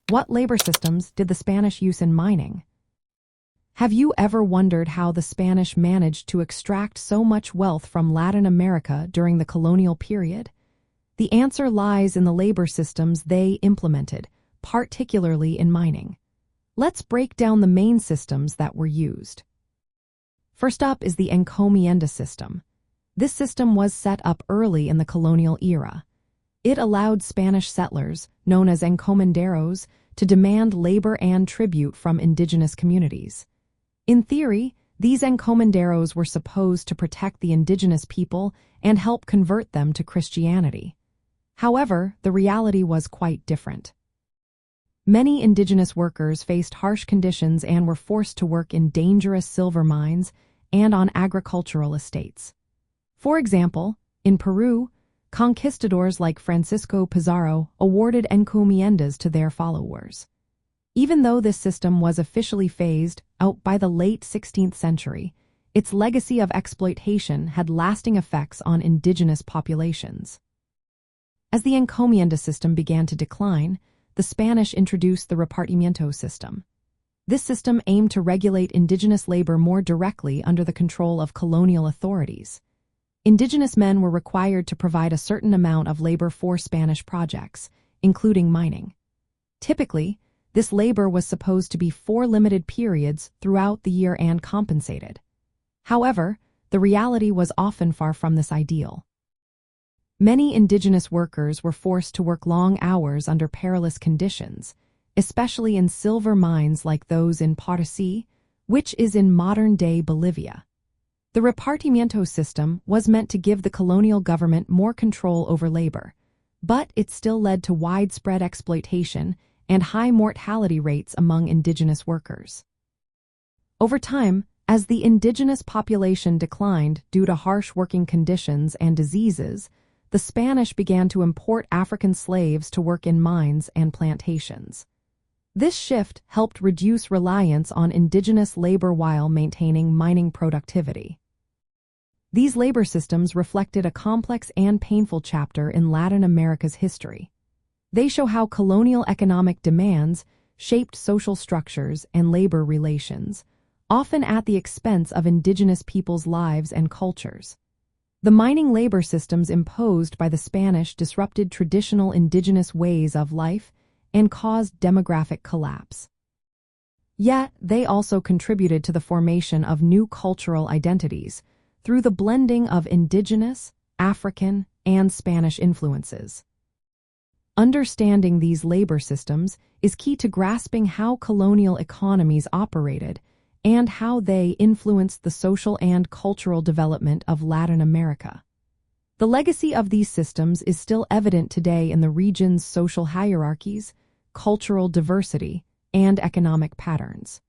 What labor systems did the Spanish use in mining? Have you ever wondered how the Spanish managed to extract so much wealth from Latin America during the colonial period? The answer lies in the labor systems they implemented, particularly in mining. Let's break down the main systems that were used. First up is the Encomienda system. This system was set up early in the colonial era. It allowed Spanish settlers, known as encomenderos, to demand labor and tribute from indigenous communities. In theory, these encomenderos were supposed to protect the indigenous people and help convert them to Christianity. However, the reality was quite different. Many indigenous workers faced harsh conditions and were forced to work in dangerous silver mines and on agricultural estates. For example, in Peru, conquistadors like Francisco Pizarro awarded encomiendas to their followers. Even though this system was officially phased out by the late 16th century, its legacy of exploitation had lasting effects on indigenous populations. As the Encomienda system began to decline, the Spanish introduced the Repartimiento system. This system aimed to regulate indigenous labor more directly under the control of colonial authorities. Indigenous men were required to provide a certain amount of labor for Spanish projects, including mining. Typically, this labor was supposed to be for limited periods throughout the year and compensated. However, the reality was often far from this ideal. Many indigenous workers were forced to work long hours under perilous conditions, especially in silver mines like those in Potosí, which is in modern-day Bolivia. The Repartimiento system was meant to give the colonial government more control over labor, but it still led to widespread exploitation and high mortality rates among indigenous workers. Over time, as the indigenous population declined due to harsh working conditions and diseases, the Spanish began to import African slaves to work in mines and plantations. This shift helped reduce reliance on indigenous labor while maintaining mining productivity. These labor systems reflected a complex and painful chapter in Latin America's history. They show how colonial economic demands shaped social structures and labor relations, often at the expense of indigenous peoples' lives and cultures. The mining labor systems imposed by the Spanish disrupted traditional indigenous ways of life and caused demographic collapse. Yet, they also contributed to the formation of new cultural identities through the blending of indigenous, African, and Spanish influences. Understanding these labor systems is key to grasping how colonial economies operated and how they influenced the social and cultural development of Latin America. The legacy of these systems is still evident today in the region's social hierarchies, cultural diversity, and economic patterns.